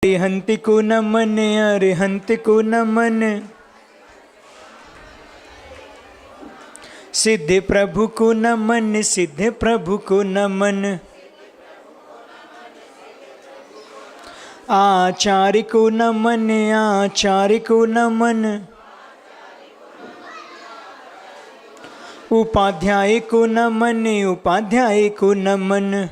अरिहंत को नमन, अरिहंत को नमन, सिद्ध प्रभु को नमन, सिद्ध प्रभु को नमन, आचार्य को नमन, आचार्य को नमन, उपाध्याय को नमन, उपाध्याय को नमन,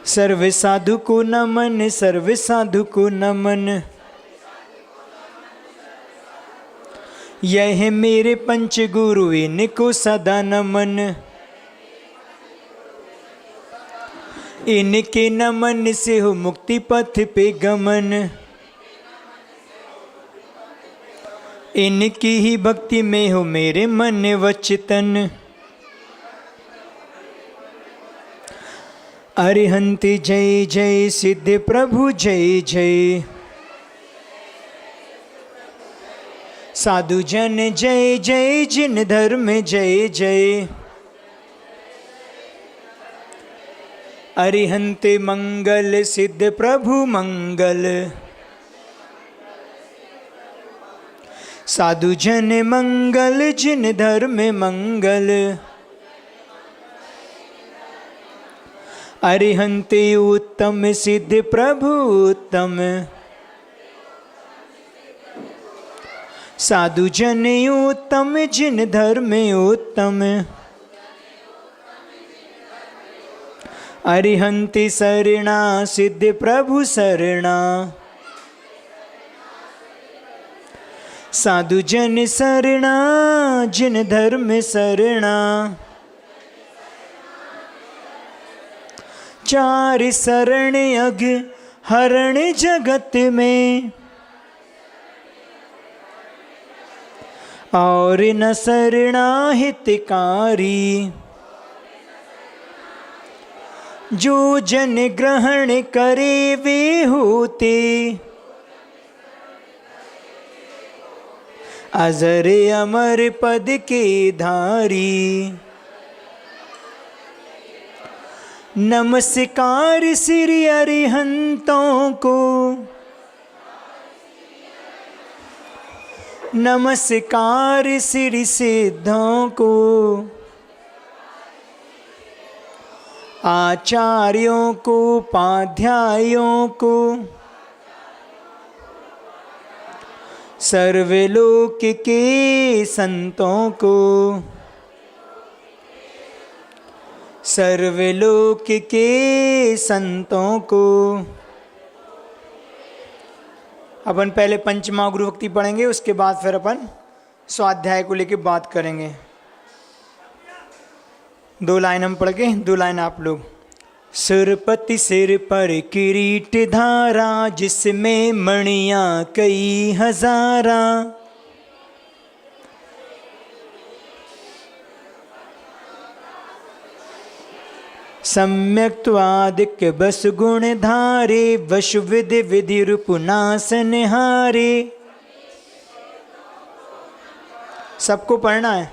सर्व साधु को नमन, सर्व साधु को नमन। यह मेरे पंच गुरु इनको सदा नमन, इनके नमन से हो मुक्ति पथ पे गमन, इनकी ही भक्ति में हो मेरे मन वचन। अरिहंत जय जय, सिद्ध प्रभु जय जय, साधु जन जय जय, जिन धर्म जय जय। अरिहंत मंगल, सिद्ध प्रभु मंगल, साधु जन मंगल, जिन धर्म मंगल। अरिहंत उत्तम, सिद्ध प्रभु उत्तम, साधु जन उत्तम, जिन धर्म उत्तम। अरिहंत शरणा, सिद्ध प्रभु शरणा, साधु जन शरणा, जिन धर्म शरणा। चार शरण अग हरण जगत में, और न शरणा हितकारी। जो जन ग्रहण करे वे होते, अजर अमर पद के धारी। नमस्कार श्री अरिहंतों को, नमस्कार श्री सिद्धों को, आचार्यों को, उपाध्यायों को, सर्वलोक के संतों को, सर्वलोक के संतों को। अपन पहले पंचमहागुरु भक्ति पढ़ेंगे, उसके बाद फिर अपन स्वाध्याय को लेके बात करेंगे। 2 लाइन हम पढ़ के 2 लाइन आप लोग। सुरपति सिर पर किरीट धारा, जिसमें मणियां कई हजारा। सम्यक त्वादिक बस गुण धारे, वशु विधि विधि रूपनासन हारे। सबको पढ़ना है।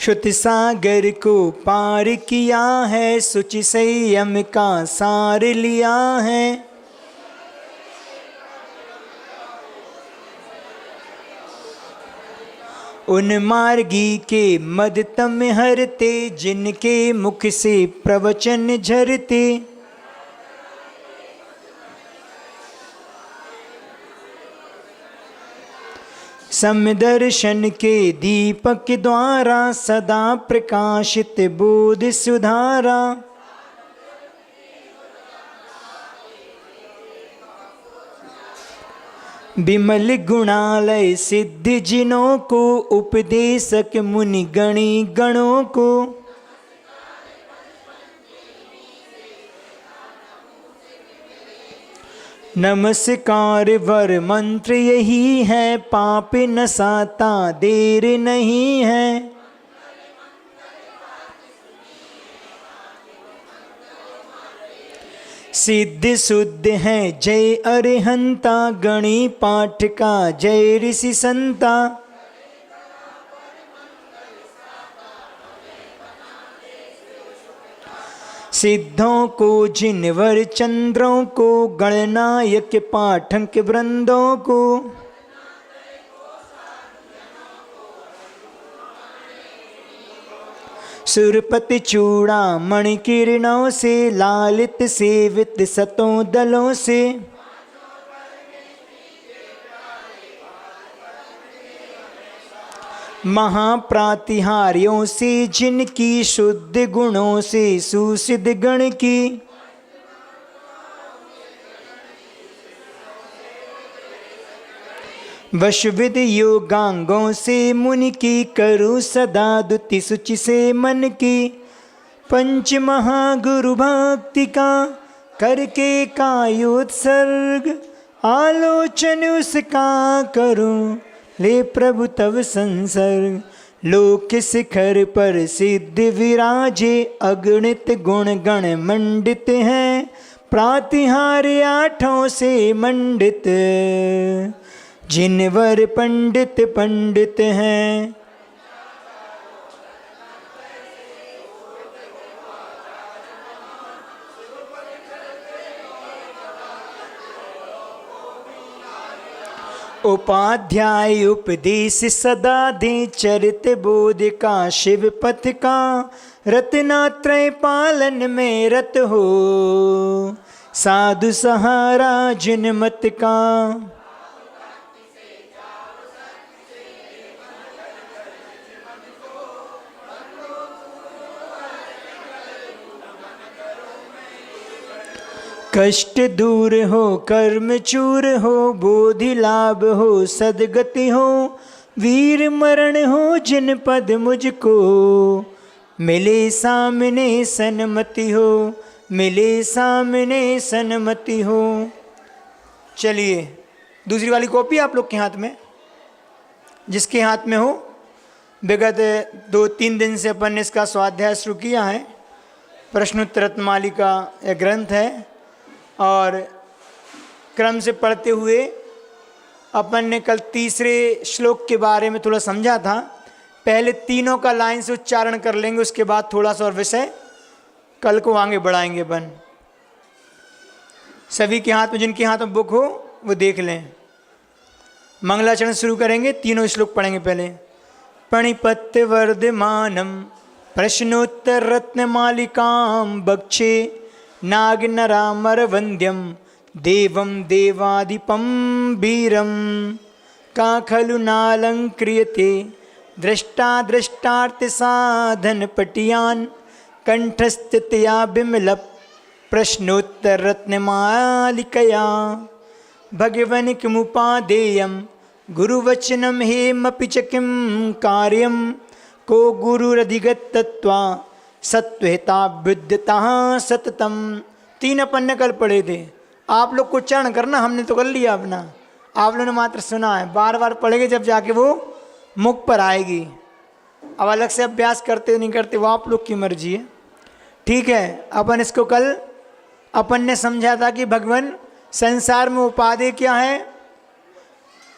श्रुति सागर को पार किया है, सुचि संयम का सार लिया है। उन मार्गी के मद तम हरते, जिनके मुख से प्रवचन झरते। समदर्शन के दीपक द्वारा, सदा प्रकाशित बोध सुधारा। विमल गुणालय सिद्ध जिनों को, उपदेशक मुनि गणी गणों को। नमस्कार वर मंत्र यही है, पाप नसाता देर नहीं है। सिद्ध शुद्ध है जय अरिहंता, गणी पाठ का जय ऋषि संता। सिद्धों को जिनवर चंद्रों को गणनायक पाठक वृंदों को सुरपति चूड़ामणि किरणों से लालित सेवित सतों दलों से महाप्रातिहार्यों से जिनकी शुद्ध गुणों से सुसिद्ध गण की वशविद योगांगों से मुनि की करूं सदा दुति सुचि से मन की पंच महागुरु भक्ति का करके कायोत्सर्ग आलोचन उसका करूं ले प्रभु तव संसर्ग लोक शिखर पर सिद्ध विराजे अगणित गुण गण मंडित हैं प्रातिहार्य आठों से मंडित जिनवर पंडित पंडित हैं। उपाध्याय उपदेश सदा दे चरित बोध का शिव पथ का रत्नात्रय पालन में रत हो साधु सहारा जिन मत का कष्ट दूर हो कर्म चूर हो बोधि लाभ हो सदगति हो वीर मरण हो जिन पद मुझको मिले सामने सन्मति हो मिले सामने सन्मति हो। चलिए दूसरी वाली कॉपी आप लोग के हाथ में, जिसके हाथ में हो, विगत 2-3 दिन से अपन ने इसका स्वाध्याय शुरू किया है। प्रश्नोत्तरत्माली का यह ग्रंथ है और क्रम से पढ़ते हुए अपन ने कल तीसरे श्लोक के बारे में थोड़ा समझा था। पहले तीनों का लाइन से उच्चारण कर लेंगे, उसके बाद थोड़ा सा और विषय कल को आगे बढ़ाएंगे अपन। सभी के हाथ में, जिनके हाथ में बुक हो वो देख लें। मंगलाचरण शुरू करेंगे, तीनों श्लोक पढ़ेंगे। पहले पणिपत्य वर्धमानम प्रश्नोत्तर रत्नमालिकां बक्षे नागनरामर वंद्यम देवं देवाधिपं वीरं का खलु नालंक्रियते दृष्टा दृष्टार्थ साधन पटियान कंठस्थितया बिमल प्रश्नोत्तर रत्नमालिकया भगवन किमुपादेयं गुरुवचनं हेमपि च किं कार्यं को गुरुरधिगतत्वा सत्वहिता विद्यता सततम। 3 अपन ने कल पढ़े थे। आप लोग को उच्चारण करना, हमने तो कर लिया अपना, आप लोगों ने मात्र सुना है। बार बार पढ़ेंगे जब जाके वो मुख पर आएगी। अब अलग से अभ्यास करते नहीं करते वो आप लोग की मर्जी है। ठीक है, अपन इसको कल अपन ने समझा था कि भगवान संसार में उपाधि क्या है।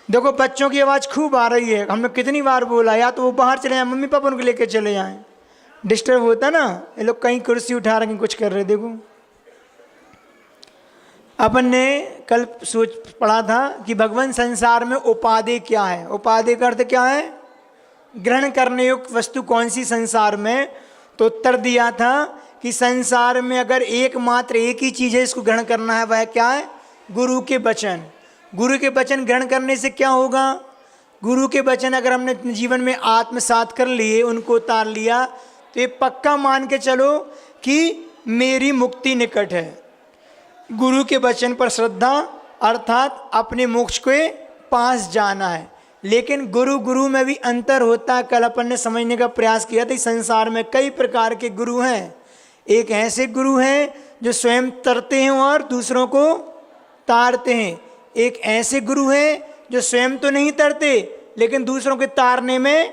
देखो बच्चों की आवाज़ खूब आ रही है, हमने कितनी बार बोला या तो वो बाहर चले जाए, मम्मी पापा उनको लेके चले जाएं, डिस्टर्ब होता ना। ये लोग कहीं कुर्सी उठा रखे कुछ कर रहे। देखो अपन ने कल सोच पढ़ा था कि भगवान संसार में उपाधि क्या है। उपाधि का अर्थ क्या है? ग्रहण करने योग्य वस्तु कौन सी संसार में। तो उत्तर दिया था कि संसार में अगर एकमात्र एक ही चीज़ है इसको ग्रहण करना है, वह क्या है? गुरु के वचन। गुरु के वचन ग्रहण करने से क्या होगा? गुरु के वचन अगर हमने अपने जीवन में आत्मसात कर लिए, उनको उतार लिया, तो ये पक्का मान के चलो कि मेरी मुक्ति निकट है। गुरु के वचन पर श्रद्धा अर्थात अपने मोक्ष के पास जाना है। लेकिन गुरु गुरु में भी अंतर होता है। कल अपन ने समझने का प्रयास किया था। संसार में कई प्रकार के गुरु हैं। एक ऐसे गुरु हैं जो स्वयं तरते हैं और दूसरों को तारते हैं। एक ऐसे गुरु हैं जो स्वयं तो नहीं तरते लेकिन दूसरों के तारने में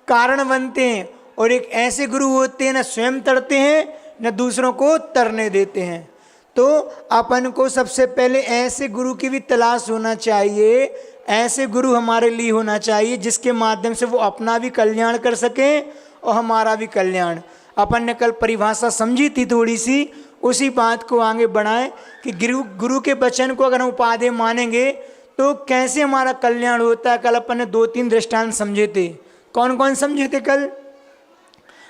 कारण बनते हैं। और एक ऐसे गुरु होते हैं न स्वयं तरते हैं न दूसरों को तरने देते हैं। तो अपन को सबसे पहले ऐसे गुरु की भी तलाश होना चाहिए। ऐसे गुरु हमारे लिए होना चाहिए जिसके माध्यम से वो अपना भी कल्याण कर सकें और हमारा भी कल्याण। अपन ने कल परिभाषा समझी थी थोड़ी सी, उसी बात को आगे बढ़ाएं कि गुरु के वचन को अगर हम उपादेय मानेंगे तो कैसे हमारा कल्याण होता है। कल अपन ने 2-3 दृष्टांत समझे थे। कौन कौन समझे थे कल?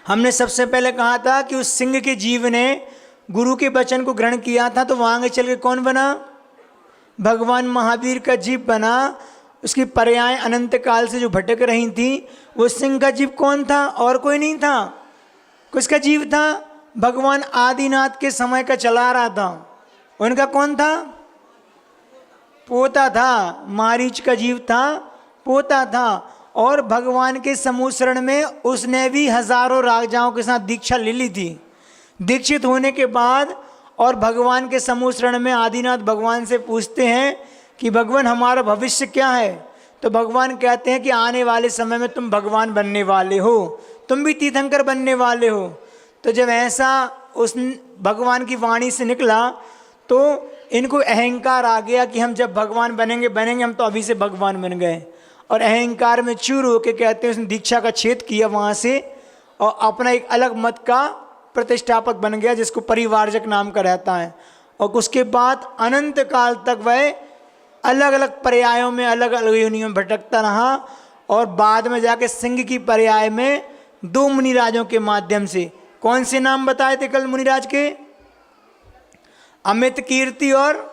हमने सबसे पहले कहा था कि उस सिंह के जीव ने गुरु के वचन को ग्रहण किया था तो वहाँ आगे चल के कौन बना? भगवान महावीर का जीव बना। उसकी पर्याय अनंत काल से जो भटक रही थी, वो सिंह का जीव कौन था? और कोई नहीं था। किसका जीव था? भगवान आदिनाथ के समय का चला रहा था। उनका कौन था? पोता था। मारीच का जीव था, पोता था। और भगवान के समूह शरण में उसने भी हजारों राजाओं के साथ दीक्षा ले ली थी। दीक्षित होने के बाद और भगवान के समूह शरण में आदिनाथ भगवान से पूछते हैं कि भगवान हमारा भविष्य क्या है? तो भगवान कहते हैं कि आने वाले समय में तुम भगवान बनने वाले हो, तुम भी तीर्थंकर बनने वाले हो। तो जब ऐसा उस भगवान की वाणी से निकला तो इनको अहंकार आ गया कि हम जब भगवान बनेंगे, हम तो अभी से भगवान बन गए। और अहंकार में चूर होकर कहते हैं उसने दीक्षा का छेद किया वहाँ से और अपना एक अलग मत का प्रतिष्ठापक बन गया, जिसको परिवारजक नाम का रहता है। और उसके बाद अनंत काल तक वह अलग अलग पर्यायों में, अलग अलग योनियों में भटकता रहा। और बाद में जाके सिंह की पर्याय में 2 मुनिराजों के माध्यम से, कौन से नाम बताए थे कल मुनिराज के? अमित कीर्ति और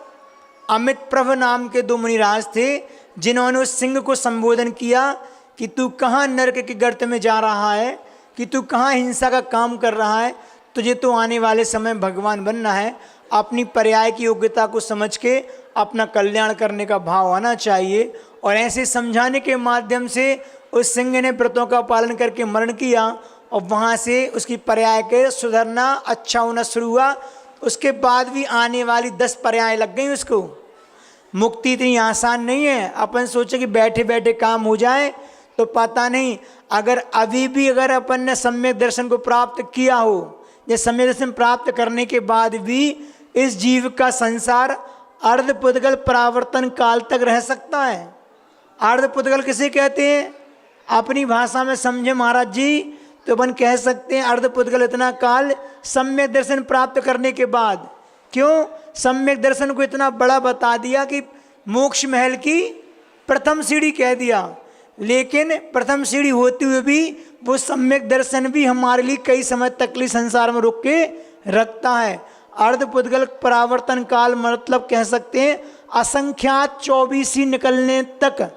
अमित प्रभ नाम के 2 मुनिराज थे, जिन्होंने उस सिंह को संबोधन किया कि तू कहाँ नरक के गर्त में जा रहा है, कि तू कहाँ हिंसा का काम कर रहा है, तुझे तो आने वाले समय भगवान बनना है। अपनी पर्याय की योग्यता को समझ के अपना कल्याण करने का भाव आना चाहिए। और ऐसे समझाने के माध्यम से उस सिंह ने व्रतों का पालन करके मरण किया और वहाँ से उसकी पर्याय के सुधरना, अच्छा होना शुरू हुआ। उसके बाद भी आने वाली 10 पर्याय लग गई उसको। मुक्ति इतनी आसान नहीं है। अपन सोचे कि बैठे बैठे काम हो जाए, तो पता नहीं अगर अभी भी अगर अपन ने सम्यक दर्शन को प्राप्त किया हो, या सम्यक दर्शन प्राप्त करने के बाद भी इस जीव का संसार अर्धपुद्गल परावर्तन काल तक रह सकता है। अर्धपुद्गल किसे कहते हैं? अपनी भाषा में समझे महाराज जी तो अपन कह सकते हैं अर्धपुद्गल इतना काल सम्यक दर्शन प्राप्त करने के बाद। क्यों? सम्यक दर्शन को इतना बड़ा बता दिया कि मोक्ष महल की प्रथम सीढ़ी कह दिया। लेकिन प्रथम सीढ़ी होते हुए भी वो सम्यक दर्शन भी हमारे लिए कई समय तक संसार में रोक के रखता है। अर्धपुद्गल परावर्तन काल मतलब कह सकते हैं असंख्यात 24 निकलने तक,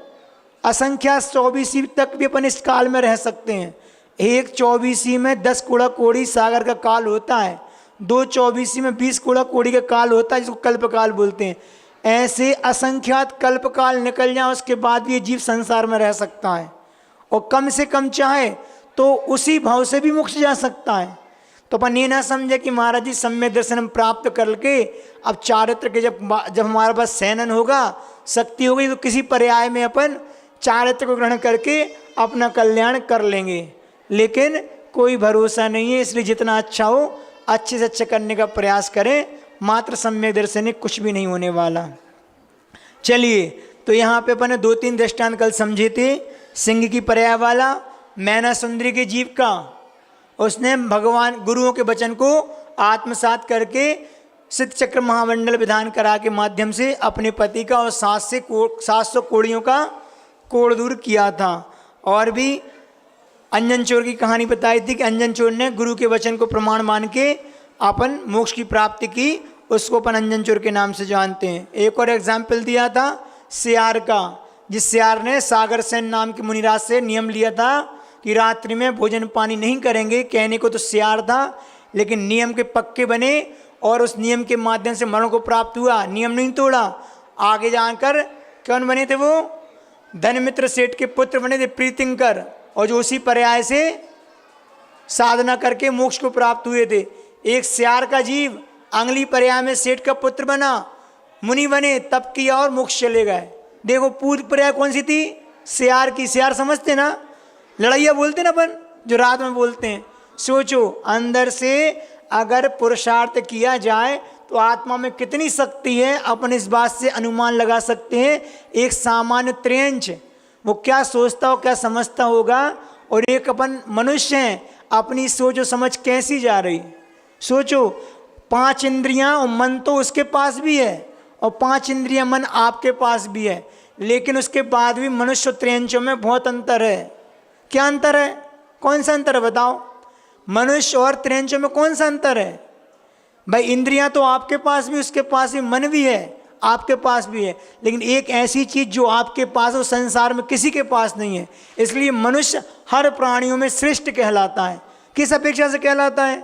असंख्यात 24 तक भी अपन इस काल में रह सकते हैं। एक 24 में 10 कूड़ा कोड़ी सागर का काल होता है, 2 24 में 20 कूड़ा कोड़ी का काल होता है, जिसको कल्पकाल बोलते हैं। ऐसे असंख्यात कल्पकाल निकल जाए उसके बाद भी ये जीव संसार में रह सकता है। और कम से कम चाहे तो उसी भाव से भी मोक्ष जा सकता है। तो अपन ये ना समझे कि महाराज जी सम्यक दर्शन प्राप्त करके अब चारित्र के जब हमारे पास सैनन होगा, शक्ति होगी, तो किसी पर्याय में अपन चारित्र को ग्रहण करके अपना कल्याण कर लेंगे। लेकिन कोई भरोसा नहीं है, इसलिए जितना अच्छा हो अच्छे से अच्छा करने का प्रयास करें। मात्र सम्यक दर्शन कुछ भी नहीं होने वाला। चलिए, तो यहाँ पे अपन ने 2-3 दृष्टांत कल समझे थे। सिंह की पर्याय वाला, मैना सुंदरी के जीव का, उसने भगवान गुरुओं के वचन को आत्मसात करके सिद्ध चक्र महामंडल विधान करा के माध्यम से अपने पति का और 700 कोड़ियों का कोड़ दूर किया था। और भी अंजन चोर की कहानी बताई थी कि अंजन चोर ने गुरु के वचन को प्रमाण मान के अपन मोक्ष की प्राप्ति की, उसको अपन अंजन चोर के नाम से जानते हैं। एक और एग्जाम्पल दिया था सियार का, जिस सियार ने सागर सेन नाम के मुनिराज से नियम लिया था कि रात्रि में भोजन पानी नहीं करेंगे। कहने को तो सियार था, लेकिन नियम के पक्के बने और उस नियम के माध्यम से मरण को प्राप्त हुआ। नियम नहीं तोड़ा। आगे जानकर कौन बने थे? वो धनमित्र सेठ के पुत्र बने थे, प्रीतिंकर, और जो उसी पर्याय से साधना करके मोक्ष को प्राप्त हुए थे। एक सियार का जीव अगली पर्याय में सेठ का पुत्र बना, मुनि बने, तप किया और मोक्ष चले गए। देखो पूर्व पर्याय कौन सी थी? सियार की। सियार समझते ना, लड़ैया बोलते ना अपन, जो रात में बोलते हैं। सोचो, अंदर से अगर पुरुषार्थ किया जाए तो आत्मा में कितनी शक्ति है, अपन इस बात से अनुमान लगा सकते हैं। एक सामान्य त्रेंच वो क्या सोचता हो, क्या समझता होगा, और एक अपन मनुष्य हैं, अपनी सोचो समझ कैसी जा रही। सोचो, 5 इंद्रियां और मन तो उसके पास भी है, और 5 इंद्रियां मन आपके पास भी है, लेकिन उसके बाद भी मनुष्य और त्रियंचों में बहुत अंतर है। क्या अंतर है? कौन सा अंतर है बताओ? मनुष्य और त्रियंचों में कौन सा अंतर है? भाई इंद्रियां तो आपके पास भी, उसके पास भी, मन भी है, आपके पास भी है, लेकिन एक ऐसी चीज जो आपके पास हो संसार में किसी के पास नहीं है। इसलिए मनुष्य हर प्राणियों में श्रेष्ठ कहलाता है। किस अपेक्षा से कहलाता है?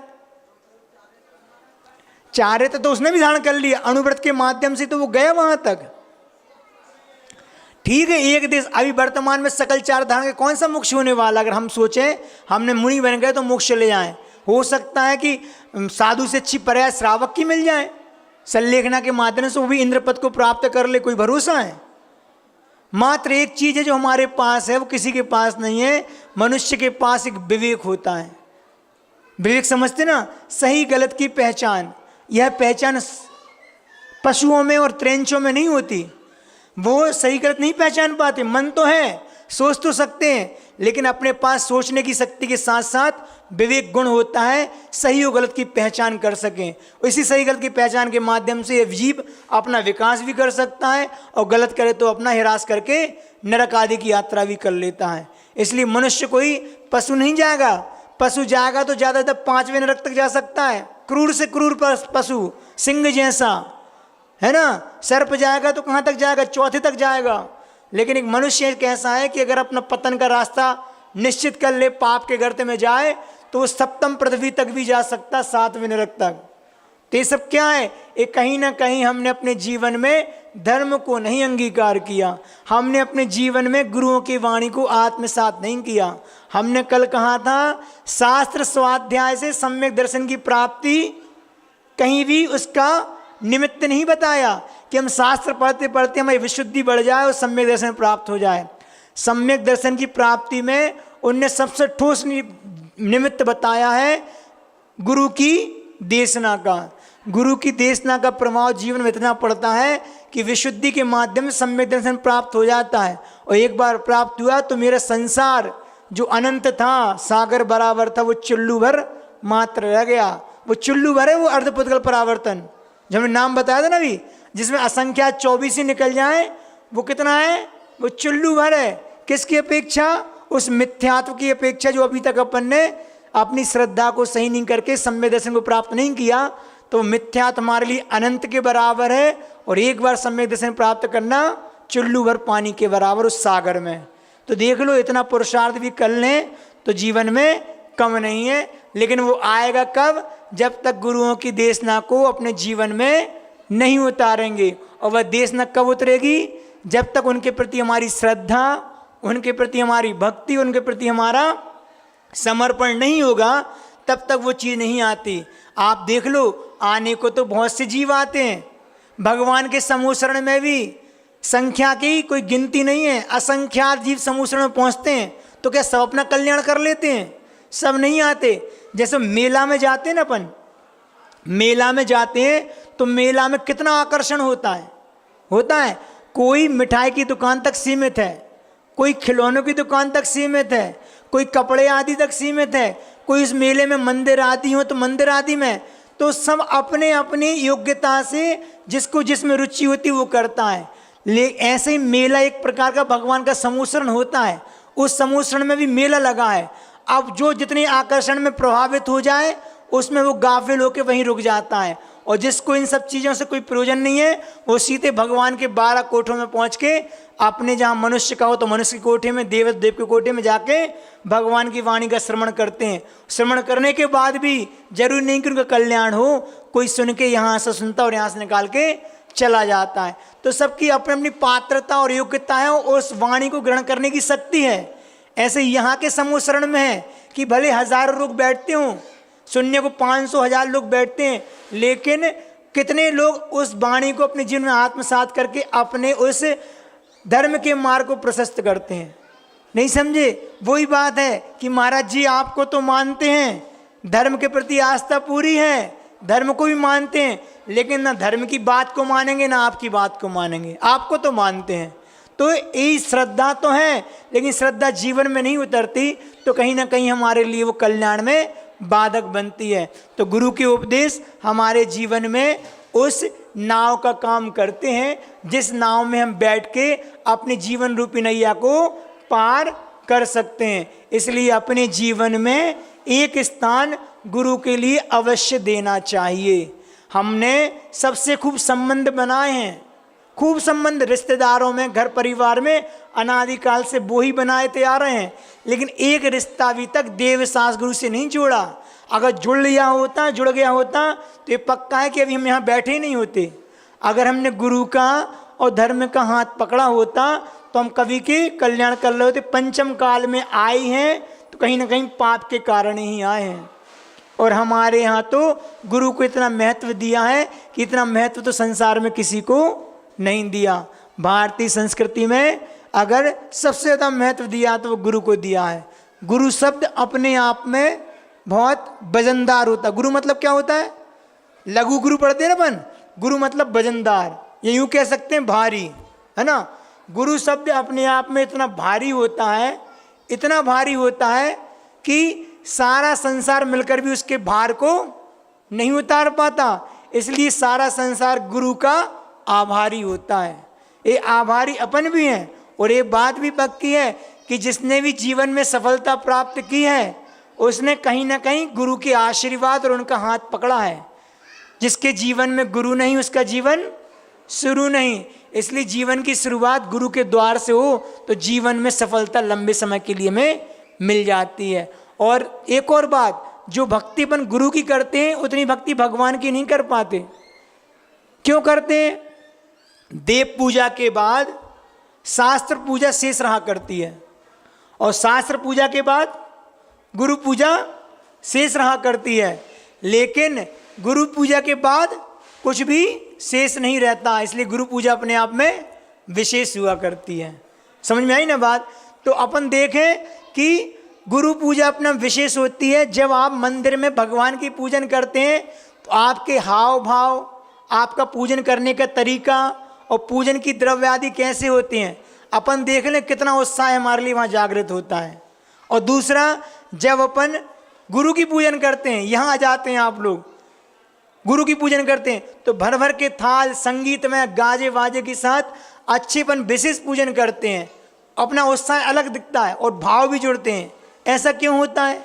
चारित्र तो उसने भी धारण कर लिया, अनुव्रत के माध्यम से तो वो गया वहां तक। ठीक है, एक देश अभी वर्तमान में सकल चार धारण के कौन सा मोक्ष होने वाला? अगर हम सोचें हमने मुनि बन गए तो मोक्ष ले जाएं, हो सकता है कि साधु से अच्छी पर्याय श्रावक की मिल जाए, संलेखना के माध्यम से वो भी इंद्र पद को प्राप्त कर ले, कोई भरोसा है? मात्र एक चीज है जो हमारे पास है, वो किसी के पास नहीं है। मनुष्य के पास एक विवेक होता है। विवेक समझते ना, सही गलत की पहचान। यह पहचान पशुओं में और त्रेंचों में नहीं होती, वो सही गलत नहीं पहचान पाते। मन तो है, सोच तो सकते हैं, लेकिन अपने पास सोचने की शक्ति के साथ साथ विवेक गुण होता है, सही और गलत की पहचान कर सकें। इसी सही गलत की पहचान के माध्यम से जीव अपना विकास भी कर सकता है, और गलत करे तो अपना हिरास करके नरक आदि की यात्रा भी कर लेता है। इसलिए मनुष्य कोई पशु नहीं जाएगा। पशु जाएगा तो ज़्यादातर 5वें नरक तक जा सकता है, क्रूर से क्रूर पशु, सिंह जैसा, है ना। सर्प जाएगा तो कहाँ तक जाएगा? चौथे तक जाएगा। लेकिन एक मनुष्य कैसा है कि अगर अपना पतन का रास्ता निश्चित कर ले, पाप के गर्त में जाए, तो वो 7वीं पृथ्वी तक भी जा सकता, 7वें नरक तक। तो ये सब क्या है? ये कहीं ना कहीं हमने अपने जीवन में धर्म को नहीं अंगीकार किया, हमने अपने जीवन में गुरुओं की वाणी को आत्मसात नहीं किया। हमने कल कहा था, शास्त्र स्वाध्याय से सम्यक दर्शन की प्राप्ति कहीं भी उसका निमित्त नहीं बताया कि हम शास्त्र पढ़ते पढ़ते हमारी विशुद्धि बढ़ जाए और सम्यक दर्शन प्राप्त हो जाए। सम्यक दर्शन की प्राप्ति में उनने सबसे ठोस निमित्त बताया है गुरु की देशना का। गुरु की देशना का प्रभाव जीवन में इतना पड़ता है कि विशुद्धि के माध्यम से सम्यक दर्शन प्राप्त हो जाता है। और एक बार प्राप्त हुआ तो मेरा संसार जो अनंत था, सागर बराबर था, वो चुल्लू भर मात्र रह गया। वो चुल्लू भर है, वो अर्धपुद्गल परावर्तन जो हमने नाम बताया था ना अभी, जिसमें असंख्या 24 ही निकल जाए, वो कितना है? वो चुल्लू भर है। किसकी अपेक्षा? उस मिथ्यात्व की अपेक्षा जो अभी तक अपन ने अपनी श्रद्धा को सही नहीं करके सम्यक दर्शन को प्राप्त नहीं किया। तो मिथ्यात्व हमारे लिए अनंत के बराबर है, और एक बार सम्यक दर्शन प्राप्त करना चुल्लू भर पानी के बराबर उस सागर में। तो देख लो, इतना पुरुषार्थ भी कर लें तो जीवन में कम नहीं है, लेकिन वो आएगा कब? जब तक गुरुओं की देशना को अपने जीवन में नहीं उतारेंगे। और वह देशना कब उतरेगी? जब तक उनके प्रति हमारी श्रद्धा, उनके प्रति हमारी भक्ति, उनके प्रति हमारा समर्पण नहीं होगा, तब तक वो चीज़ नहीं आती। आप देख लो, आने को तो बहुत से जीव आते हैं, भगवान के समूह शरण में भी संख्या की कोई गिनती नहीं है। असंख्यात जीव समूह शरण में पहुँचते हैं, तो क्या सब अपना कल्याण कर लेते हैं? सब नहीं आते। जैसे मेला में जाते हैं ना अपन, मेला में जाते हैं तो मेला में कितना आकर्षण होता है। कोई मिठाई की दुकान तक सीमित है, कोई खिलौनों की दुकान तक सीमित है, कोई कपड़े आदि तक सीमित है, कोई इस मेले में मंदिर आदि हो तो मंदिर आदि में। तो सब अपने अपनी योग्यता से जिसको जिसमें रुचि होती वो करता है। ऐसे ही मेला एक प्रकार का भगवान का समूहशरण होता है। उस समूहशरण में भी मेला लगा है। अब जो जितने आकर्षण में प्रभावित हो जाए उसमें वो गाफिल होकर वहीं रुक जाता है, और जिसको इन सब चीज़ों से कोई प्रयोजन नहीं है वो सीधे भगवान के 12 कोठों में पहुंच के अपने जहाँ मनुष्य का हो तो मनुष्य की कोठे में, देव के कोठे में जाके भगवान की वाणी का श्रवण करते हैं। श्रवण करने के बाद भी जरूरी नहीं कि उनका कल्याण हो, कोई सुन के यहाँ से सुनता और यहाँ से निकाल के चला जाता है। तो सबकी अपनी अपनी पात्रता और योग्यता है, और उस वाणी को ग्रहण करने की शक्ति है। ऐसे यहाँ के समूह शरण में है कि भले हजारों लोग बैठते हों, सुनने को 500-1000 लोग बैठते हैं, लेकिन कितने लोग उस वाणी को अपने जीवन में आत्मसात करके अपने उस धर्म के मार्ग को प्रशस्त करते हैं? नहीं समझे? वही बात है कि महाराज जी आपको तो मानते हैं, धर्म के प्रति आस्था पूरी है, धर्म को भी मानते हैं, लेकिन ना धर्म की बात को मानेंगे ना आपकी बात को मानेंगे। आपको तो मानते हैं, तो यही श्रद्धा तो है, लेकिन श्रद्धा जीवन में नहीं उतरती तो कहीं ना कहीं हमारे लिए वो कल्याण में बाधक बनती है। तो गुरु के उपदेश हमारे जीवन में उस नाव का काम करते हैं जिस नाव में हम बैठ के अपने जीवन रूपी नैया को पार कर सकते हैं। इसलिए अपने जीवन में एक स्थान गुरु के लिए अवश्य देना चाहिए। हमने सबसे खूब संबंध बनाए हैं, खूब संबंध रिश्तेदारों में, घर परिवार में अनादिकाल से वो ही बनाए थे आ रहे हैं, लेकिन एक रिश्ता अभी तक देव सास गुरु से नहीं जोड़ा। अगर जुड़ गया होता तो ये पक्का है कि अभी हम यहाँ बैठे ही नहीं होते। अगर हमने गुरु का और धर्म का हाथ पकड़ा होता तो हम कभी के कल्याण कर रहे होते। पंचम काल में आए हैं तो कहीं ना कहीं पाप के कारण ही आए हैं। और हमारे यहाँ तो गुरु को इतना महत्व दिया है कि इतना महत्व तो संसार में किसी को नहीं दिया। भारतीय संस्कृति में अगर सबसे ज़्यादा महत्व दिया तो वो गुरु को दिया है। गुरु शब्द अपने आप में बहुत वजनदार होता है। गुरु मतलब क्या होता है? लघु गुरु पढ़ते हैं ना अपन, गुरु मतलब वजनदार, ये यूँ कह सकते हैं भारी, है ना। गुरु शब्द अपने आप में इतना भारी होता है, इतना भारी होता है कि सारा संसार मिलकर भी उसके भार को नहीं उतार पाता। इसलिए सारा संसार गुरु का आभारी होता है। ये आभारी अपन भी हैं। और ये बात भी पक्की है कि जिसने भी जीवन में सफलता प्राप्त की है उसने कहीं ना कहीं गुरु के आशीर्वाद और उनका हाथ पकड़ा है। जिसके जीवन में गुरु नहीं उसका जीवन शुरू नहीं। इसलिए जीवन की शुरुआत गुरु के द्वार से हो तो जीवन में सफलता लंबे समय के लिए में मिल जाती है। और एक और बात, जो भक्ति अपन गुरु की करते हैं उतनी भक्ति भगवान की नहीं कर पाते। क्यों करते हैं? देव पूजा के बाद शास्त्र पूजा शेष रहा करती है और शास्त्र पूजा के बाद गुरु पूजा शेष रहा करती है। लेकिन गुरु पूजा के बाद कुछ भी शेष नहीं रहता, इसलिए गुरु पूजा अपने आप में विशेष हुआ करती है। समझ में आई ना बात? तो अपन देखें कि गुरु पूजा अपना विशेष होती है। जब आप मंदिर में भगवान की पूजन करते हैं तो आपके हाव भाव, आपका पूजन करने का तरीका और पूजन की द्रव्य आदि कैसे होते हैं, अपन देख लें कितना उत्साह हमारे लिए वहाँ जागृत होता है। और दूसरा, जब अपन गुरु की पूजन करते हैं, यहाँ आ जाते हैं आप लोग, गुरु की पूजन करते हैं तो भर भर के थाल संगीत में गाजे वाजे के साथ अच्छेपन विशेष पूजन करते हैं। अपना उत्साह अलग दिखता है और भाव भी जुड़ते हैं। ऐसा क्यों होता है?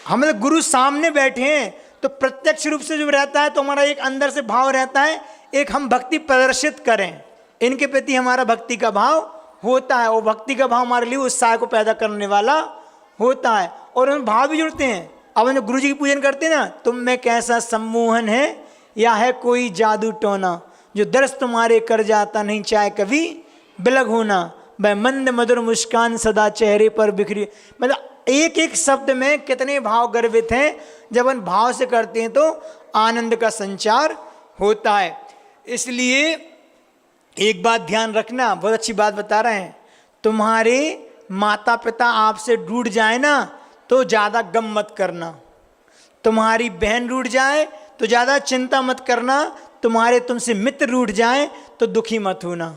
हम लोग गुरु सामने बैठे हैं तो प्रत्यक्ष रूप से जो रहता है तो हमारा एक अंदर से भाव रहता है, एक हम भक्ति प्रदर्शित करें, इनके प्रति हमारा भक्ति का भाव होता है। और भक्ति का भाव हमारे लिए उत्साह को पैदा करने वाला होता है और उनमें भाव भी जुड़ते हैं। अब हम गुरु जी की पूजन करते हैं ना, तुम में कैसा सम्मोहन है या है कोई जादू टोना, जो दर्श तुम्हारे कर जाता नहीं चाहे कभी बिलग होना, वह मंद मधुर मुस्कान सदा चेहरे पर बिखरी। मतलब एक एक शब्द में कितने भाव गर्भित हैं। जब हम भाव से करते हैं तो आनंद का संचार होता है। इसलिए एक बात ध्यान रखना, बहुत अच्छी बात बता रहे हैं, तुम्हारे माता पिता आपसे रूठ जाए ना तो ज़्यादा गम मत करना, तुम्हारी बहन रूठ जाए तो ज़्यादा चिंता मत करना, तुम्हारे तुमसे मित्र रूठ जाए तो दुखी मत होना।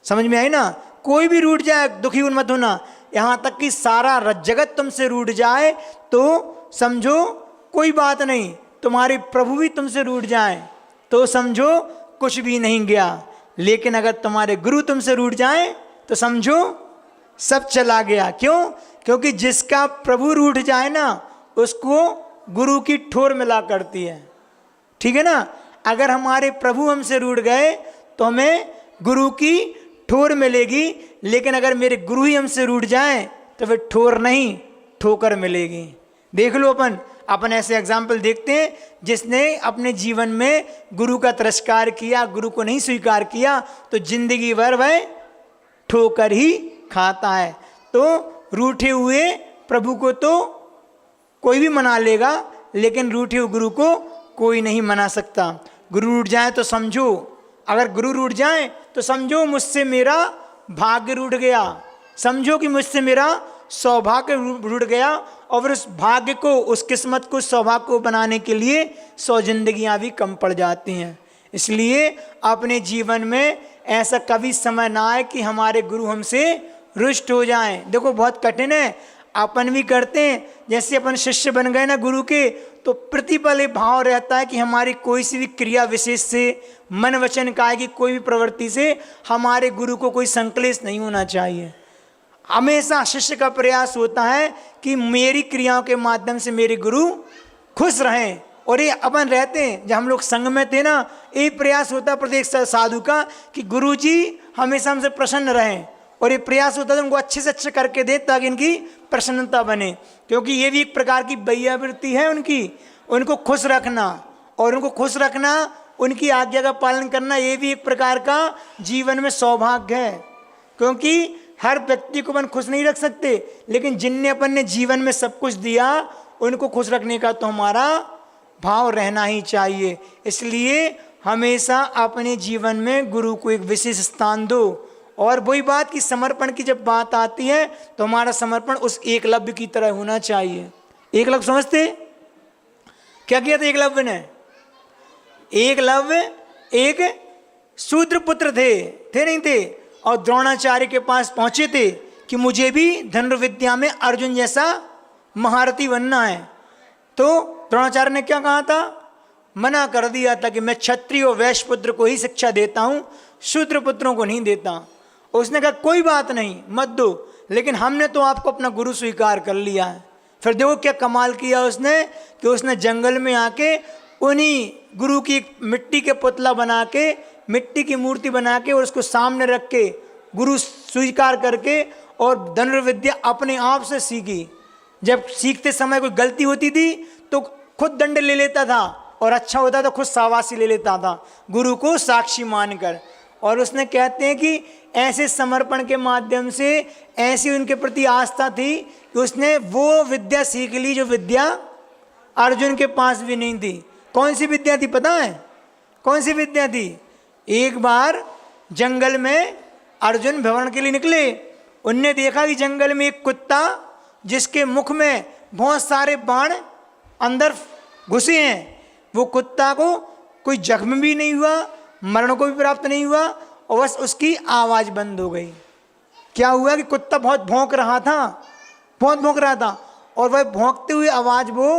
समझ में आई ना? कोई भी रूठ जाए दुखी मत होना। यहाँ तक कि सारा जगत तुमसे रूठ जाए तो समझो कोई बात नहीं, तुम्हारे प्रभु भी तुमसे रूठ जाए तो समझो कुछ भी नहीं गया। लेकिन अगर तुम्हारे गुरु तुमसे रूठ जाए तो समझो सब चला गया। क्यों? क्योंकि जिसका प्रभु रूठ जाए ना उसको गुरु की ठोर मिला करती है। ठीक है ना? अगर हमारे प्रभु हमसे रूठ गए तो हमें गुरु की ठोर मिलेगी, लेकिन अगर मेरे गुरु ही हमसे रूठ जाए तो फिर ठोर नहीं ठोकर मिलेगी। देख लो, अपन ऐसे एग्जाम्पल देखते हैं जिसने अपने जीवन में गुरु का तिरस्कार किया, गुरु को नहीं स्वीकार किया तो जिंदगी भर वह ठोकर ही खाता है। तो रूठे हुए प्रभु को तो कोई भी मना लेगा, लेकिन रूठे हुए गुरु को कोई नहीं मना सकता। गुरु रूठ जाए तो समझो, अगर गुरु रूठ जाए तो समझो मुझसे मेरा भाग्य रूठ गया, समझो कि मुझसे मेरा सौभाग्य रूठ गया। और उस भाग्य को, उस किस्मत को, सौभाग्य को बनाने के लिए 100 जिंदगियां भी कम पड़ जाती हैं। इसलिए अपने जीवन में ऐसा कभी समय ना आए कि हमारे गुरु हमसे रुष्ट हो जाएं। देखो बहुत कठिन है, अपन भी करते हैं, जैसे अपन शिष्य बन गए ना गुरु के, तो प्रतिपल भाव रहता है कि हमारी कोई सी भी क्रिया विशेष से, मन वचन काय की कोई भी प्रवृत्ति से हमारे गुरु को कोई संक्लेश नहीं होना चाहिए। हमेशा शिष्य का प्रयास होता है कि मेरी क्रियाओं के माध्यम से मेरे गुरु खुश रहें। और ये अपन रहते हैं, जब हम लोग संग में थे ना, ये प्रयास होता है प्रत्येक साधु का कि गुरु जी हमेशा हमसे प्रसन्न रहें, और ये प्रयास होता है उनको अच्छे से अच्छे करके दे ताकि इनकी प्रसन्नता बने, क्योंकि ये भी एक प्रकार की वैयावृत्ति है उनकी, उनको खुश रखना, और उनको खुश रखना, उनकी आज्ञा का पालन करना, ये भी एक प्रकार का जीवन में सौभाग्य है। क्योंकि हर व्यक्ति को अपन खुश नहीं रख सकते, लेकिन जिनने अपन ने जीवन में सब कुछ दिया उनको खुश रखने का तो हमारा भाव रहना ही चाहिए। इसलिए हमेशा अपने जीवन में गुरु को एक विशेष स्थान दो। और वही बात कि समर्पण की जब बात आती है तो हमारा समर्पण उस एकलव्य की तरह होना चाहिए। एकलव्य समझते क्या किया था एकलव्य ने? एकलव्य एक शूद्र पुत्र थे नहीं थे, और द्रोणाचार्य के पास पहुंचे थे कि मुझे भी धनुर्विद्या में अर्जुन जैसा महारथी बनना है। तो द्रोणाचार्य ने क्या कहा था? मना कर दिया था कि मैं क्षत्रिय और वैश्य पुत्र को ही शिक्षा देता हूं, शूद्र पुत्रों को नहीं देता। उसने कहा कोई बात नहीं, मत दो, लेकिन हमने तो आपको अपना गुरु स्वीकार कर लिया है। फिर देखो क्या कमाल किया उसने कि उसने जंगल में आके उन्हीं गुरु की मिट्टी के पुतला बना के, मिट्टी की मूर्ति बना के, और उसको सामने रख के गुरु स्वीकार करके और धनुर्विद्या अपने आप से सीखी। जब सीखते समय कोई गलती होती थी तो खुद दंड ले लेता था, और अच्छा होता तो खुद शाबाशी ले लेता था गुरु को साक्षी मानकर। और उसने कहते हैं कि ऐसे समर्पण के माध्यम से ऐसी उनके प्रति आस्था थी कि उसने वो विद्या सीख ली जो विद्या अर्जुन के पास भी नहीं थी। कौन सी विद्या थी पता है? कौन सी विद्या थी? एक बार जंगल में अर्जुन भ्रमण के लिए निकले, उनने देखा कि जंगल में एक कुत्ता जिसके मुख में बहुत सारे बाण अंदर घुसे हैं, वो कुत्ता को कोई जख्म भी नहीं हुआ, मरण को भी प्राप्त नहीं हुआ, और बस उसकी आवाज़ बंद हो गई। क्या हुआ कि कुत्ता बहुत भौंक रहा था, बहुत भौंक रहा था, और वह भौंकते हुए आवाज़ वो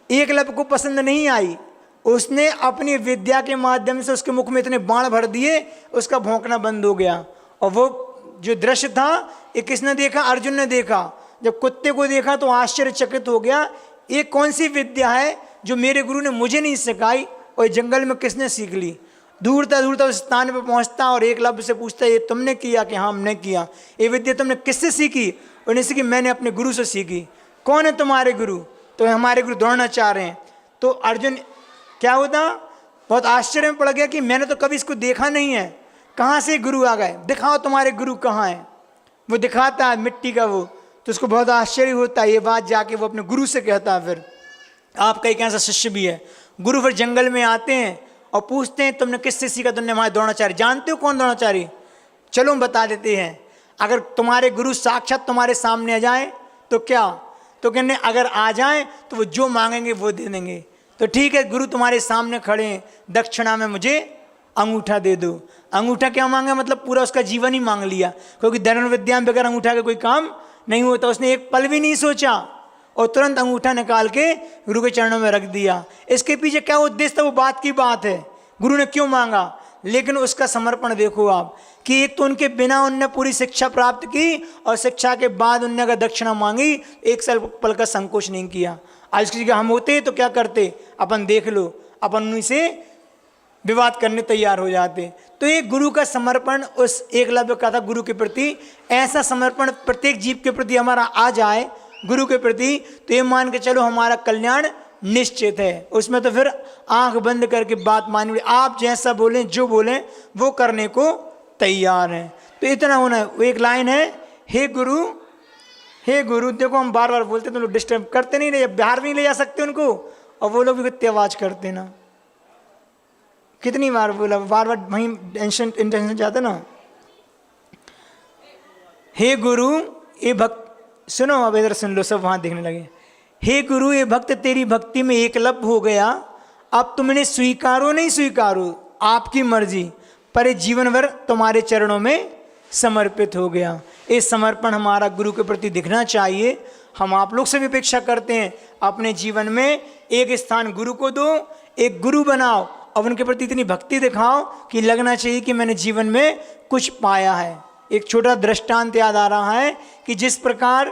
एकलव्य को पसंद नहीं आई। उसने अपनी विद्या के माध्यम से उसके मुख में इतने बाण भर दिए, उसका भौंकना बंद हो गया। और वो जो दृश्य था ये किसने देखा? अर्जुन ने देखा। जब कुत्ते को देखा तो आश्चर्यचकित हो गया, ये कौन सी विद्या है जो मेरे गुरु ने मुझे नहीं सिखाई, और जंगल में किसने सीख ली? दूरता उस स्थान पर पहुंचता और एकलव्य से पूछता, ये तुमने किया? कि हाँ हमने किया। ये विद्या तुमने किससे सीखी? उन्हें सीखी मैंने अपने गुरु से सीखी। कौन है तुम्हारे गुरु? तो हमारे गुरु द्रोणाचार्य हैं। तो अर्जुन क्या होता, बहुत आश्चर्य में पड़ गया कि मैंने तो कभी इसको देखा नहीं है, कहाँ से गुरु आ गए, दिखाओ तुम्हारे गुरु कहाँ हैं। वो दिखाता है मिट्टी का वो, तो उसको बहुत आश्चर्य होता है। ये बात जाके वो अपने गुरु से कहता है। फिर आपका एक ऐसा शिष्य भी है। गुरु फिर जंगल में आते हैं और पूछते हैं तुमने किससे सीखा? तुमने हमारे द्रोणाचार्य। जानते हो कौन द्रोणाचार्य? चलो हम बता देते हैं। अगर तुम्हारे गुरु साक्षात तुम्हारे सामने आ जाए तो क्या? तो कहने अगर आ जाए तो वो जो मांगेंगे वो दे देंगे। तो ठीक है, गुरु तुम्हारे सामने खड़े हैं, दक्षिणा में मुझे अंगूठा दे दो। अंगूठा क्या मांगा? मतलब पूरा उसका जीवन ही मांग लिया, क्योंकि धनुर्विद्या में बगैर अंगूठा का कोई काम नहीं होता। उसने एक पल भी नहीं सोचा और तुरंत अंगूठा निकाल के गुरु के चरणों में रख दिया। इसके पीछे क्या उद्देश्य था वो बात की बात है, गुरु ने क्यों मांगा। लेकिन उसका समर्पण देखो आप कि एक तो उनके बिना उनने पूरी शिक्षा प्राप्त की, और शिक्षा के बाद उनने अगर दक्षिणा मांगी, एक साल पल का संकोच नहीं किया। आज की जगह हम होते तो क्या करते? अपन देख लो, अपन उन्हीं से विवाद करने तैयार हो जाते। तो ये गुरु का समर्पण उस एकलव्य का था गुरु के प्रति। ऐसा समर्पण प्रत्येक जीव के प्रति हमारा आ जाए गुरु के प्रति, तो ये मान के चलो हमारा कल्याण निश्चित है। उसमें तो फिर आंख बंद करके बात मानी, आप जैसा बोलें जो बोलें वो करने को तैयार हैं। तो इतना होना है। एक लाइन है, हे गुरु, हे गुरु। देखो हम बार बार बोलते तो लोग डिस्टर्ब करते नहीं, रहे बाहर भी नहीं ले जा सकते उनको, और वो लोग भी कितनी आवाज करते ना। कितनी बार बोला, बार बार वहीं इंटेंशन जाते ना। हे गुरु ये भक्त, सुनो अब इधर सुन लो, सब वहां देखने लगे। हे गुरु ये भक्त तेरी भक्ति में एकलव्य हो गया, अब तुम इन्हें स्वीकारो नहीं स्वीकारो? आपकी मर्जी, पर ये जीवन भर तुम्हारे चरणों में समर्पित हो गया। ये समर्पण हमारा गुरु के प्रति दिखना चाहिए। हम आप लोग से भी अपेक्षा करते हैं, अपने जीवन में एक स्थान गुरु को दो, एक गुरु बनाओ और उनके प्रति इतनी भक्ति दिखाओ कि लगना चाहिए कि मैंने जीवन में कुछ पाया है। एक छोटा दृष्टांत याद आ रहा है कि जिस प्रकार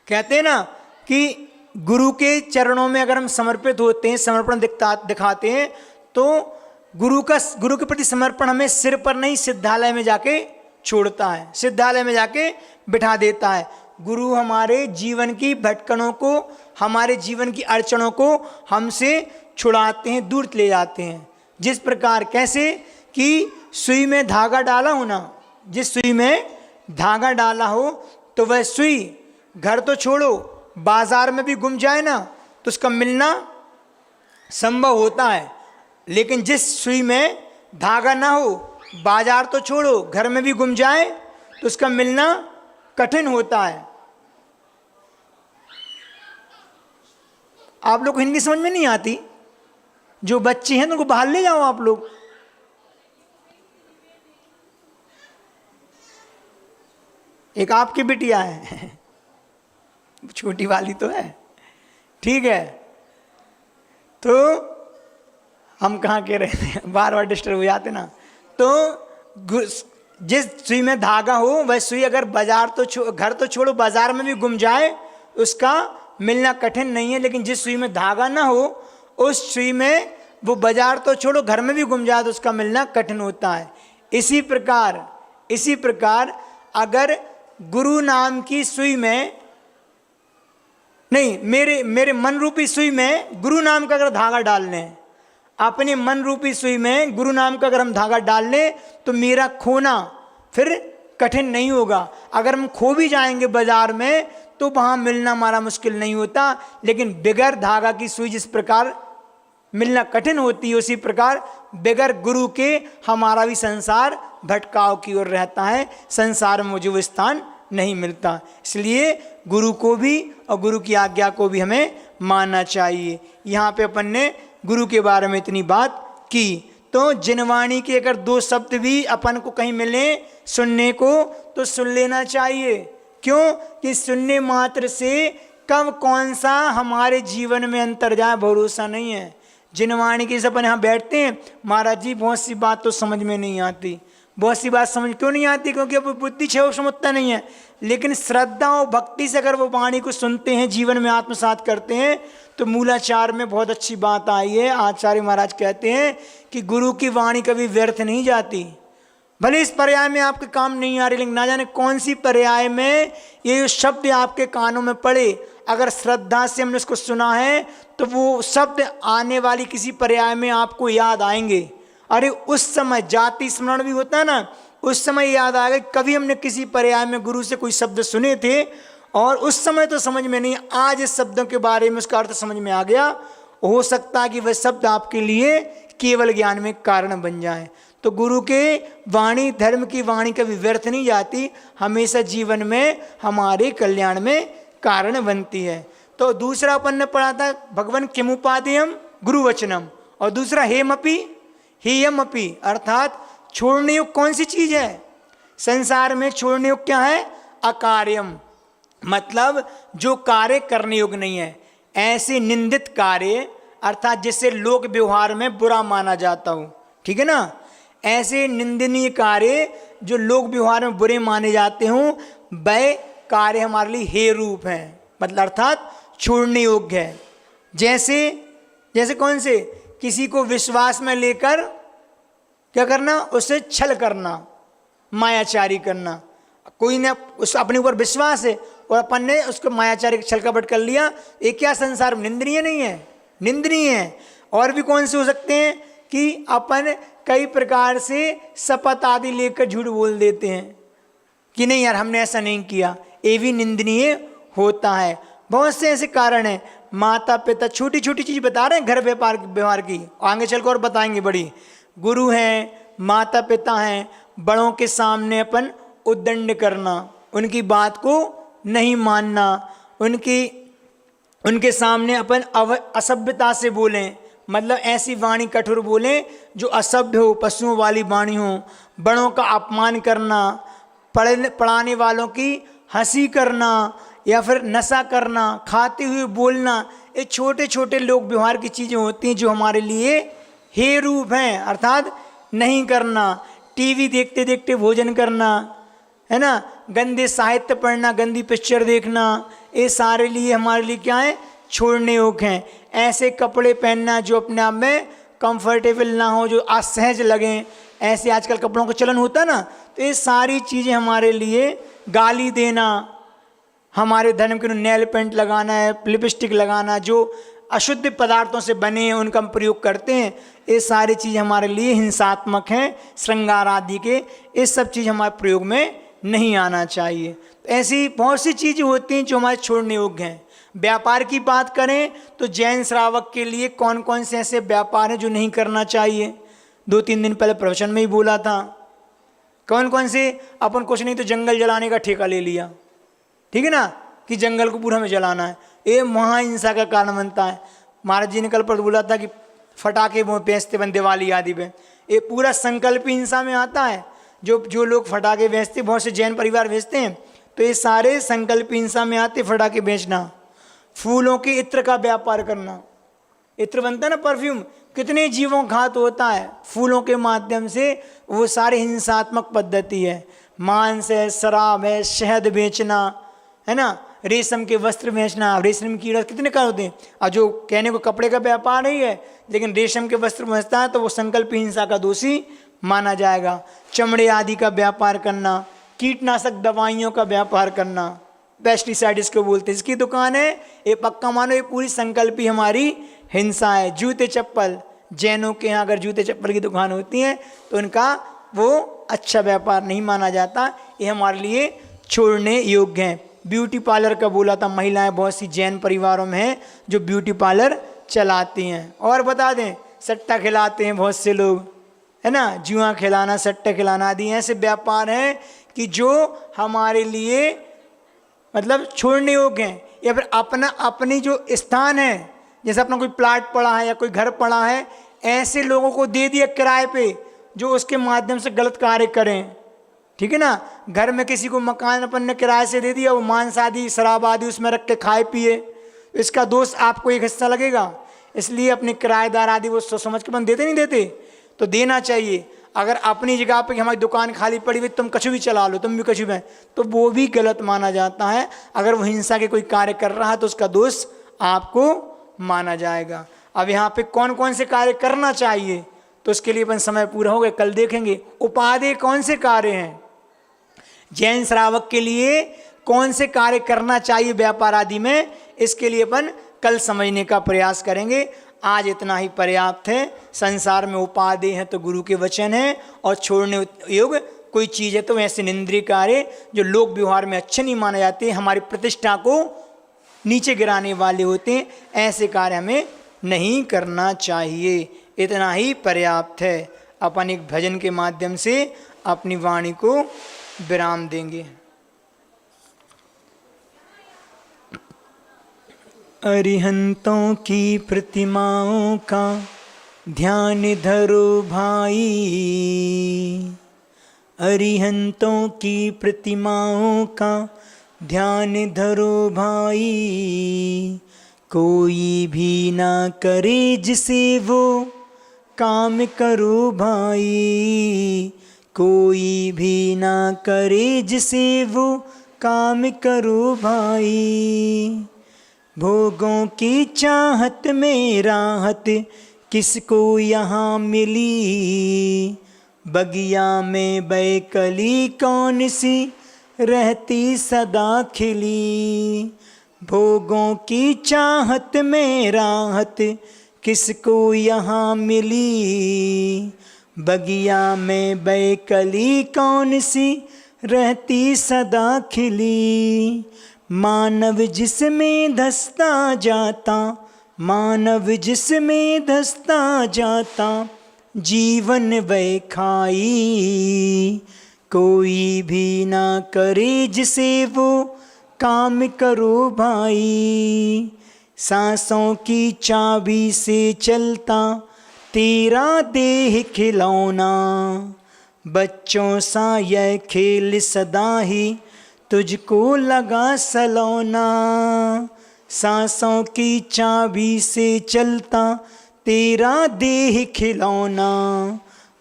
कहते हैं ना कि गुरु के चरणों में अगर हम समर्पित होते हैं, समर्पण दिखाते हैं, तो गुरु के प्रति समर्पण हमें सिर पर नहीं सिद्धालय में जाके छोड़ता है, सिद्धालय में जाके बिठा देता है। गुरु हमारे जीवन की भटकनों को, हमारे जीवन की अड़चनों को हमसे छुड़ाते हैं, दूर ले जाते हैं। जिस प्रकार कैसे कि सुई में धागा डाला हो ना, जिस सुई में धागा डाला हो तो वह सुई घर तो छोड़ो बाजार में भी गुम जाए ना तो उसका मिलना संभव होता है, लेकिन जिस सुई में धागा ना हो, बाजार तो छोड़ो घर में भी गुम जाए तो उसका मिलना कठिन होता है। आप लोग को हिंदी समझ में नहीं आती? जो बच्चे हैं तो उनको बाहर ले जाओ आप लोग। एक आपकी बिटिया है, छोटी वाली तो है, ठीक है। तो हम कहाँ के रहे थे, बार बार डिस्टर्ब हो जाते ना। तो जिस सुई में धागा हो वह सुई अगर बाजार तो घर तो छोड़ो बाजार में भी गुम जाए उसका मिलना कठिन नहीं है, लेकिन जिस सुई में धागा ना हो उस सुई में वो बाजार तो छोड़ो घर में भी गुम जाए तो उसका मिलना कठिन होता है। इसी प्रकार अगर गुरु नाम की सुई में नहीं, मेरे मन रूपी सुई में गुरु नाम का अगर धागा डाल लें, अपने मन रूपी सुई में गुरु नाम का अगर हम धागा डाल लें तो मेरा खोना फिर कठिन नहीं होगा। अगर हम खो भी जाएंगे बाजार में तो वहाँ मिलना हमारा मुश्किल नहीं होता, लेकिन बगैर धागा की सुई जिस प्रकार मिलना कठिन होती है उसी प्रकार बगैर गुरु के हमारा भी संसार भटकाव की ओर रहता है, संसार में मुझे वो स्थान नहीं मिलता। इसलिए गुरु को भी और गुरु की आज्ञा को भी हमें मानना चाहिए। यहाँ पे अपन ने गुरु के बारे में इतनी बात की, तो जिनवाणी के अगर दो शब्द भी अपन को कहीं मिले सुनने को तो सुन लेना चाहिए। क्यों कि सुनने मात्र से कब कौन सा हमारे जीवन में अंतर जाए भरोसा नहीं है। जिनवाणी के अपन यहाँ बैठते हैं, महाराज जी बहुत सी बात तो समझ में नहीं आती, बहुत सी बात समझ क्यों नहीं आती? क्योंकि अब बुद्धि क्षय समझता नहीं है। लेकिन श्रद्धा और भक्ति से अगर वो वाणी को सुनते हैं, जीवन में आत्मसात करते हैं, तो मूलाचार में बहुत अच्छी बात आई है। आचार्य महाराज कहते हैं कि गुरु की वाणी कभी व्यर्थ नहीं जाती। भले इस पर्याय में आपके काम नहीं आ रही, लेकिन ना जाने कौन सी पर्याय में ये शब्द आपके कानों में पड़े, अगर श्रद्धा से हमने उसको सुना है तो वो शब्द आने वाली किसी पर्याय में आपको याद आएंगे। अरे उस समय जाति स्मरण भी होता है ना, उस समय याद आएगा कभी हमने किसी पर्याय में गुरु से कोई शब्द सुने थे और उस समय तो समझ में नहीं, आज इस शब्दों के बारे में उसका अर्थ समझ में आ गया। हो सकता है कि वह शब्द आपके लिए केवल ज्ञान में कारण बन जाए। तो गुरु के वाणी, धर्म की वाणी कभी व्यर्थ नहीं जाती, हमेशा जीवन में हमारे कल्याण में कारण बनती है। तो दूसरा अपन ने पढ़ा था भगवान किमुपादेयम गुरु वचनम, और दूसरा हेमपि हेयमपि, अर्थात छोड़ने योग्य कौन सी चीज है संसार में? छोड़ने योग्य क्या है? अकार्यम, मतलब जो कार्य करने योग्य नहीं है, ऐसे निंदित कार्य, अर्थात जिससे लोक व्यवहार में बुरा माना जाता हो, ठीक है ना, ऐसे निंदनीय कार्य जो लोक व्यवहार में बुरे माने जाते हों, वह कार्य हमारे लिए हे रूप हैं, मतलब अर्थात छोड़ने योग्य है। जैसे कौन से? किसी को विश्वास में लेकर क्या करना? उससे छल करना, मायाचारी करना। कोई ने उस अपने ऊपर विश्वास है और अपन ने उसको मायाचारी छल कपट कर लिया, ये क्या संसार में निंदनीय नहीं है? निंदनीय है। और भी कौन से हो सकते हैं कि अपन कई प्रकार से शपथ आदि लेकर झूठ बोल देते हैं कि नहीं यार हमने ऐसा नहीं किया, ये भी निंदनीय होता है। बहुत से ऐसे कारण हैं। माता पिता, छोटी छोटी चीज़ बता रहे हैं घर व्यवहार की, आगे चलकर और बताएंगे बड़ी। गुरु हैं, माता पिता हैं, बड़ों के सामने अपन उद्दंड करना, उनकी बात को नहीं मानना, उनके सामने अपन असभ्यता से बोलें, मतलब ऐसी वाणी कठोर बोले जो असभ्य हो, पशुओं वाली वाणी हो, बड़ों का अपमान करना, पढ़ाने वालों की हंसी करना, या फिर नशा करना, खाते हुए बोलना, ये छोटे छोटे लोक व्यवहार की चीज़ें होती हैं जो हमारे लिए हे रूप हैं, अर्थात नहीं करना। टीवी देखते देखते भोजन करना, है ना, गंदे साहित्य पढ़ना, गंदी पिक्चर देखना, ये सारे लिए हमारे लिए क्या है, छोड़ने योग्य हैं। ऐसे कपड़े पहनना जो अपने आप में कंफर्टेबल ना हो, जो असहज लगें, ऐसे आजकल कपड़ों का चलन होता है ना, तो ये सारी चीज़ें हमारे लिए, गाली देना, हमारे धर्म के नेल पेंट लगाना है, लिपस्टिक लगाना, जो अशुद्ध पदार्थों से बने हैं उनका हम प्रयोग करते हैं, ये सारी चीज़ हमारे लिए हिंसात्मक हैं, श्रृंगार आदि के, ये सब चीज़ हमारे प्रयोग में नहीं आना चाहिए। तो ऐसी बहुत सी चीज़ें होती हैं जो हमारे छोड़ने योग्य हैं। व्यापार की बात करें तो जैन श्रावक के लिए कौन कौन से ऐसे व्यापार हैं जो नहीं करना चाहिए, 2-3 दिन पहले प्रवचन में ही बोला था। कौन कौन से, अपन कुछ नहीं तो जंगल जलाने का ठेका ले लिया, ठीक है ना, कि जंगल को पूरा हमें जलाना है, ये महाहिंसा का कारण बनता है। महाराज जी ने कल पर बोला था कि फटाके वो बेचते बन दिवाली आदि पे, ये पूरा संकल्प हिंसा में आता है। जो लोग फटाके बेचते, बहुत से जैन परिवार बेचते हैं, तो ये सारे संकल्प हिंसा में आते। फटाके बेचना, फूलों के इत्र का व्यापार करना, इत्र बनता है ना परफ्यूम, कितने जीवों घात होता है फूलों के माध्यम से, वो सारे हिंसात्मक पद्धति है। मांस है, शराब है, शहद बेचना, है ना, रेशम के वस्त्र बेचना, रेशम की कीड़ा कितने का होते हैं। और जो कहने को कपड़े का व्यापार नहीं है, लेकिन रेशम के वस्त्र बेचता है तो वो संकल्प हिंसा का दोषी माना जाएगा। चमड़े आदि का व्यापार करना, कीटनाशक दवाइयों का व्यापार करना, पेस्टिसाइड इसको बोलते हैं, इसकी दुकान है, ये पक्का मानो ये पूरी संकल्पी हमारी हिंसा है। जूते चप्पल, जैनों के यहाँ अगर जूते चप्पल की दुकान होती है तो उनका वो अच्छा व्यापार नहीं माना जाता, ये हमारे लिए छोड़ने योग्य हैं। ब्यूटी पार्लर का बोला था, महिलाएं बहुत सी जैन परिवारों में हैं जो ब्यूटी पार्लर चलाती हैं। और बता दें, सट्टा खिलाते हैं बहुत से लोग, है ना, जुआ खिलाना, सट्टा खिलाना आदि ऐसे व्यापार हैं कि जो हमारे लिए मतलब छोड़ने योग्य हैं। या फिर अपनी जो स्थान है, जैसे अपना कोई प्लाट पड़ा है या कोई घर पड़ा है, ऐसे लोगों को दे दिया किराए पे जो उसके माध्यम से गलत कार्य करें, ठीक है ना। घर में किसी को मकान अपन ने किराए से दे दिया, वो मांस आदि शराब आदि उसमें रख के खाए पिए, इसका दोष आपको एक हिस्सा लगेगा। इसलिए अपने किराएदार आदि वो सोच समझ के अपन देते नहीं देते, तो देना चाहिए। अगर अपनी जगह पे हमारी दुकान खाली पड़ी हुई, तुम कछु भी चला लो, तुम भी कछु भी, तो वो भी गलत माना जाता है। अगर वो हिंसा के कोई कार्य कर रहा है तो उसका दोष आपको माना जाएगा। अब यहाँ पे कौन कौन से कार्य करना चाहिए, तो उसके लिए अपन समय पूरा हो गया, कल देखेंगे। उपादेय कौन से कार्य हैं जैन श्रावक के लिए, कौन से कार्य करना चाहिए व्यापार आदि में, इसके लिए अपन कल समझने का प्रयास करेंगे। आज इतना ही पर्याप्त है। संसार में उपादेय है तो गुरु के वचन है, और छोड़ने योग्य कोई चीज़ है तो ऐसे निंद्रिय कार्य जो लोक व्यवहार में अच्छे नहीं माने जाते, हमारी प्रतिष्ठा को नीचे गिराने वाले होते हैं, ऐसे कार्य हमें नहीं करना चाहिए। इतना ही पर्याप्त है। अपन एक भजन के माध्यम से अपनी वाणी को विराम देंगे। अरिहंतों की प्रतिमाओं का ध्यान धरो भाई, अरिहंतों की प्रतिमाओं का ध्यान धरो भाई, कोई भी ना करे जिसे वो काम करो भाई, कोई भी ना करे जिसे वो काम करो भाई। भोगों की चाहत में राहत किसको यहाँ मिली, बगिया में बैकली कौन सी रहती सदा खिली। भोगों की चाहत में राहत किसको यहाँ मिली, बगिया में बैकली कौन सी रहती सदा खिली। मानव जिसमें धसता जाता, मानव जिसमें धसता जाता, जीवन वह खाई, कोई भी ना करे जिसे वो काम करो भाई। सांसों की चाबी से चलता तेरा देह खिलौना, बच्चों सा यह खेल सदा ही तुझको लगा सलौना। सांसों की चाबी से चलता तेरा देह खिलौना,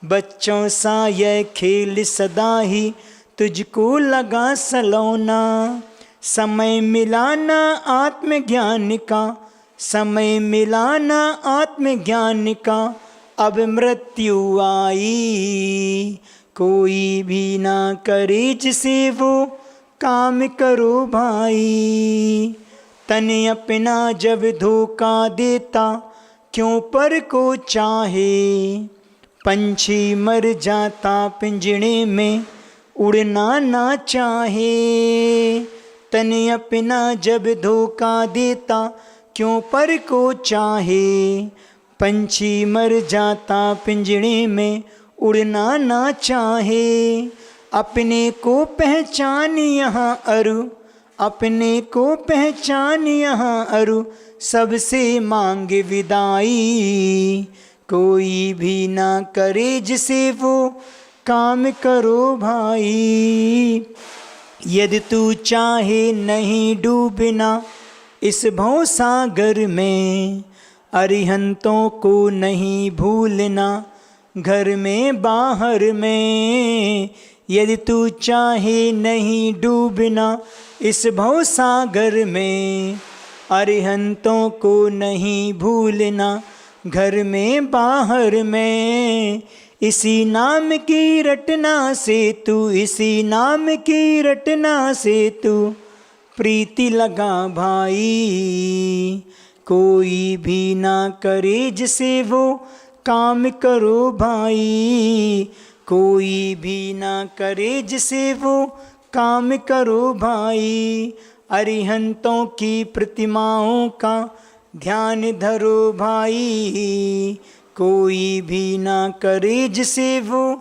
बच्चों सा यह खेल सदा ही तुझको लगा सलौना। समय मिलाना आत्मज्ञान का, समय मिलाना आत्मज्ञान का, अब मृत्यु आई। कोई भी ना करे जिसे वो काम करो भाई। तन अपना जब धोखा देता क्यों पर को चाहे, पंछी मर जाता पिंजड़े में उड़ना ना चाहे। तन अपना जब धोखा देता क्यों पर को चाहे, पंछी मर जाता पिंजड़े में उड़ना ना चाहे। अपने को पहचान यहाँ अरु, अपने को पहचान यहाँ अरु, सबसे मांग विदाई। कोई भी ना करे जिसे वो काम करो भाई। यदि तू चाहे नहीं डूबना इस भव सागर में, अरिहंतों को नहीं भूलना घर में बाहर में। यदि तू चाहे नहीं डूबना इस भव सागर में, अरिहंतों को नहीं भूलना घर में बाहर में। इसी नाम की रटना से तू, इसी नाम की रटना से तू प्रीति लगा भाई। कोई भी ना करे जिसे वो काम करो भाई। कोई भी ना करे जिसे वो काम करो भाई। अरिहंतों की प्रतिमाओं का ध्यान धरो भाई। कोई भी ना करे जिसे वो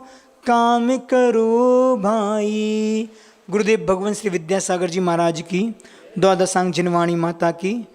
काम करो भाई। गुरुदेव भगवान श्री विद्यासागर जी महाराज की, द्वादशांग जिनवाणी माता की।